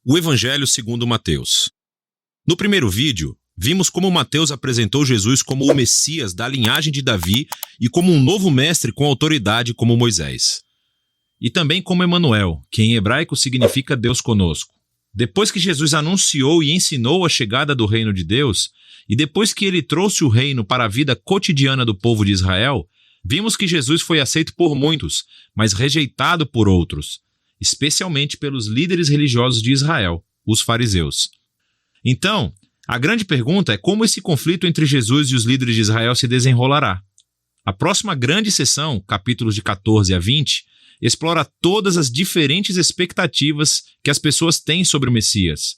O Evangelho segundo Mateus. No primeiro vídeo, vimos como Mateus apresentou Jesus como o Messias da linhagem de Davi e como um novo mestre com autoridade como Moisés. E também como Emanuel, que em hebraico significa Deus conosco. Depois que Jesus anunciou e ensinou a chegada do reino de Deus, e depois que ele trouxe o reino para a vida cotidiana do povo de Israel, vimos que Jesus foi aceito por muitos, mas rejeitado por outros, especialmente pelos líderes religiosos de Israel, os fariseus. Então, a grande pergunta é como esse conflito entre Jesus e os líderes de Israel se desenrolará. A próxima grande sessão, capítulos de 14 a 20, explora todas as diferentes expectativas que as pessoas têm sobre o Messias.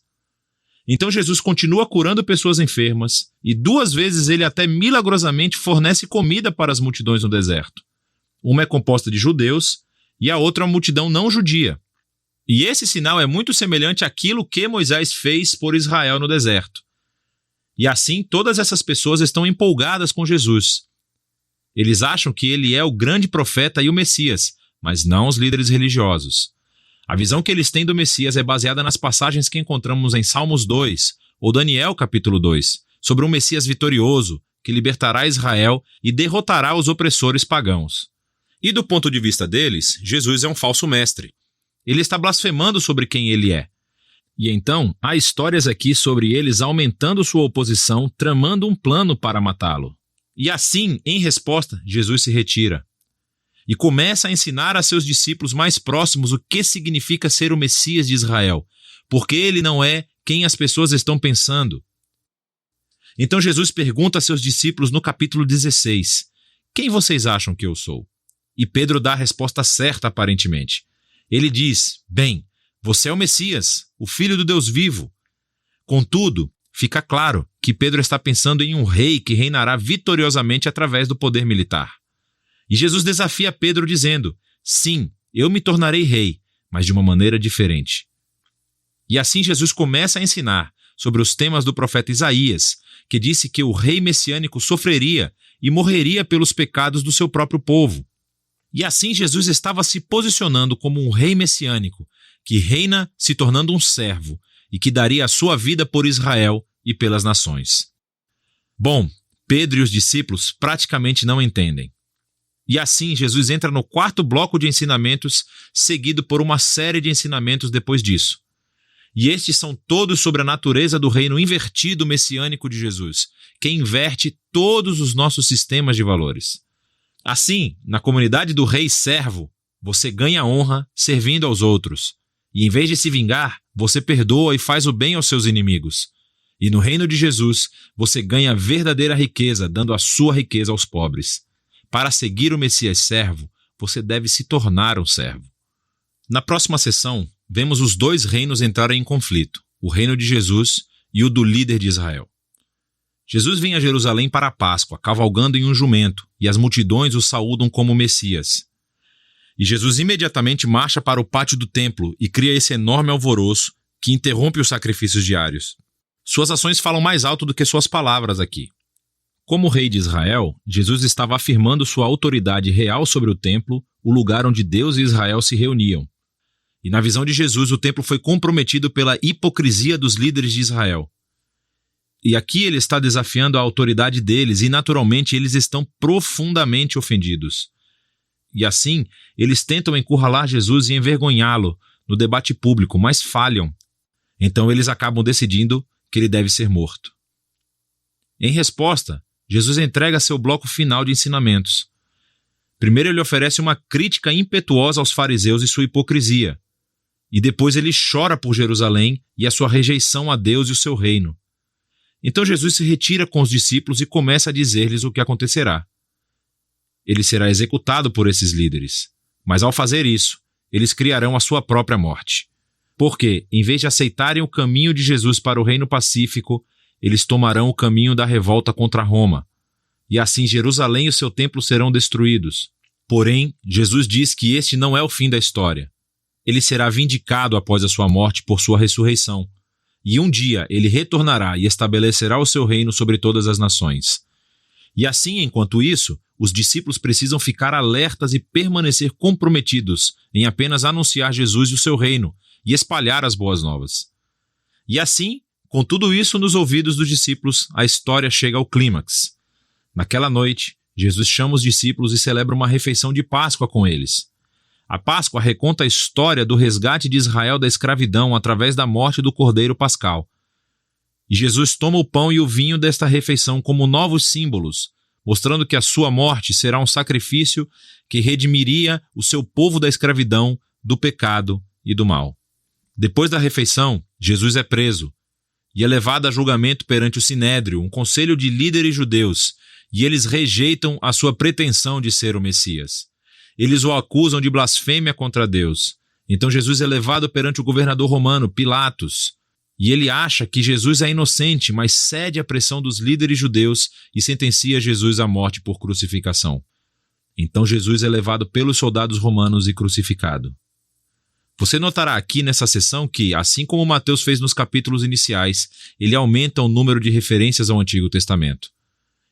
Então Jesus continua curando pessoas enfermas e 2 vezes ele até milagrosamente fornece comida para as multidões no deserto. Uma é composta de judeus e a outra é uma multidão não judia. E esse sinal é muito semelhante àquilo que Moisés fez por Israel no deserto. E assim todas essas pessoas estão empolgadas com Jesus. Eles acham que ele é o grande profeta e o Messias, mas não os líderes religiosos. A visão que eles têm do Messias é baseada nas passagens que encontramos em Salmos 2 ou Daniel capítulo 2, sobre um Messias vitorioso que libertará Israel e derrotará os opressores pagãos. E do ponto de vista deles, Jesus é um falso mestre. Ele está blasfemando sobre quem ele é. E então, há histórias aqui sobre eles aumentando sua oposição, tramando um plano para matá-lo. E assim, em resposta, Jesus se retira e começa a ensinar a seus discípulos mais próximos o que significa ser o Messias de Israel, porque ele não é quem as pessoas estão pensando. Então Jesus pergunta a seus discípulos no capítulo 16, quem vocês acham que eu sou? E Pedro dá a resposta certa aparentemente. Ele diz, bem, você é o Messias, o Filho do Deus vivo. Contudo, fica claro que Pedro está pensando em um rei que reinará vitoriosamente através do poder militar. E Jesus desafia Pedro dizendo, sim, eu me tornarei rei, mas de uma maneira diferente. E assim Jesus começa a ensinar sobre os temas do profeta Isaías, que disse que o rei messiânico sofreria e morreria pelos pecados do seu próprio povo. E assim Jesus estava se posicionando como um rei messiânico, que reina se tornando um servo e que daria a sua vida por Israel e pelas nações. Bom, Pedro e os discípulos praticamente não entendem. E assim Jesus entra no 4º bloco de ensinamentos, seguido por uma série de ensinamentos depois disso. E estes são todos sobre a natureza do reino invertido messiânico de Jesus, que inverte todos os nossos sistemas de valores. Assim, na comunidade do rei servo, você ganha honra servindo aos outros. E em vez de se vingar, você perdoa e faz o bem aos seus inimigos. E no reino de Jesus, você ganha verdadeira riqueza, dando a sua riqueza aos pobres. Para seguir o Messias servo, você deve se tornar um servo. Na próxima sessão, vemos os 2 reinos entrarem em conflito, o reino de Jesus e o do líder de Israel. Jesus vem a Jerusalém para a Páscoa, cavalgando em um jumento, e as multidões o saúdam como Messias. E Jesus imediatamente marcha para o pátio do templo e cria esse enorme alvoroço que interrompe os sacrifícios diários. Suas ações falam mais alto do que suas palavras aqui. Como rei de Israel, Jesus estava afirmando sua autoridade real sobre o templo, o lugar onde Deus e Israel se reuniam. E na visão de Jesus, o templo foi comprometido pela hipocrisia dos líderes de Israel. E aqui ele está desafiando a autoridade deles e, naturalmente, eles estão profundamente ofendidos. E assim, eles tentam encurralar Jesus e envergonhá-lo no debate público, mas falham. Então eles acabam decidindo que ele deve ser morto. Em resposta, Jesus entrega seu bloco final de ensinamentos. Primeiro ele oferece uma crítica impetuosa aos fariseus e sua hipocrisia. E depois ele chora por Jerusalém e a sua rejeição a Deus e o seu reino. Então Jesus se retira com os discípulos e começa a dizer-lhes o que acontecerá. Ele será executado por esses líderes, mas ao fazer isso, eles criarão a sua própria morte. Porque, em vez de aceitarem o caminho de Jesus para o reino pacífico, eles tomarão o caminho da revolta contra Roma. E assim Jerusalém e o seu templo serão destruídos. Porém, Jesus diz que este não é o fim da história. Ele será vindicado após a sua morte por sua ressurreição. E um dia ele retornará e estabelecerá o seu reino sobre todas as nações. E assim, enquanto isso, os discípulos precisam ficar alertas e permanecer comprometidos em apenas anunciar Jesus e o seu reino e espalhar as boas novas. E assim, com tudo isso nos ouvidos dos discípulos, a história chega ao clímax. Naquela noite, Jesus chama os discípulos e celebra uma refeição de Páscoa com eles. A Páscoa reconta a história do resgate de Israel da escravidão através da morte do Cordeiro Pascal. E Jesus toma o pão e o vinho desta refeição como novos símbolos, mostrando que a sua morte será um sacrifício que redimiria o seu povo da escravidão, do pecado e do mal. Depois da refeição, Jesus é preso e é levado a julgamento perante o Sinédrio, um conselho de líderes judeus, e eles rejeitam a sua pretensão de ser o Messias. Eles o acusam de blasfêmia contra Deus. Então Jesus é levado perante o governador romano, Pilatos, e ele acha que Jesus é inocente, mas cede à pressão dos líderes judeus e sentencia Jesus à morte por crucificação. Então Jesus é levado pelos soldados romanos e crucificado. Você notará aqui nessa seção que, assim como Mateus fez nos capítulos iniciais, ele aumenta o número de referências ao Antigo Testamento.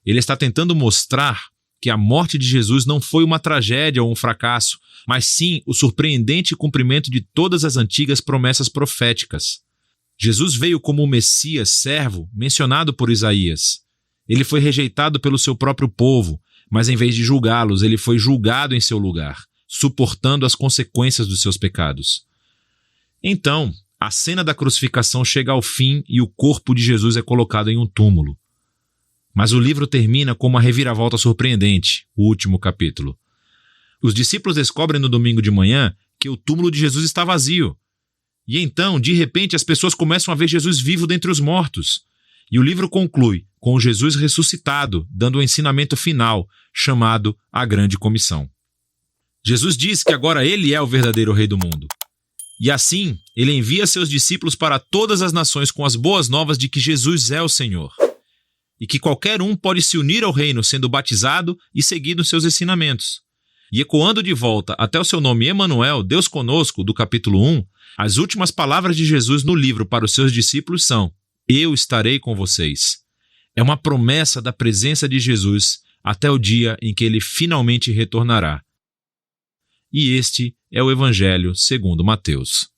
Ele está tentando mostrar que a morte de Jesus não foi uma tragédia ou um fracasso, mas sim o surpreendente cumprimento de todas as antigas promessas proféticas. Jesus veio como o Messias servo mencionado por Isaías. Ele foi rejeitado pelo seu próprio povo, mas em vez de julgá-los, ele foi julgado em seu lugar, suportando as consequências dos seus pecados. Então, a cena da crucificação chega ao fim e o corpo de Jesus é colocado em um túmulo. Mas o livro termina com uma reviravolta surpreendente, o último capítulo. Os discípulos descobrem no domingo de manhã que o túmulo de Jesus está vazio. E então, de repente, as pessoas começam a ver Jesus vivo dentre os mortos. E o livro conclui com o Jesus ressuscitado, dando o ensinamento final, chamado a Grande Comissão. Jesus diz que agora ele é o verdadeiro rei do mundo. E assim, ele envia seus discípulos para todas as nações com as boas novas de que Jesus é o Senhor. E que qualquer um pode se unir ao reino sendo batizado e seguindo seus ensinamentos. E ecoando de volta até o seu nome Emanuel, Deus conosco, do capítulo 1, as últimas palavras de Jesus no livro para os seus discípulos são: eu estarei com vocês. É uma promessa da presença de Jesus até o dia em que ele finalmente retornará. E este é o Evangelho segundo Mateus.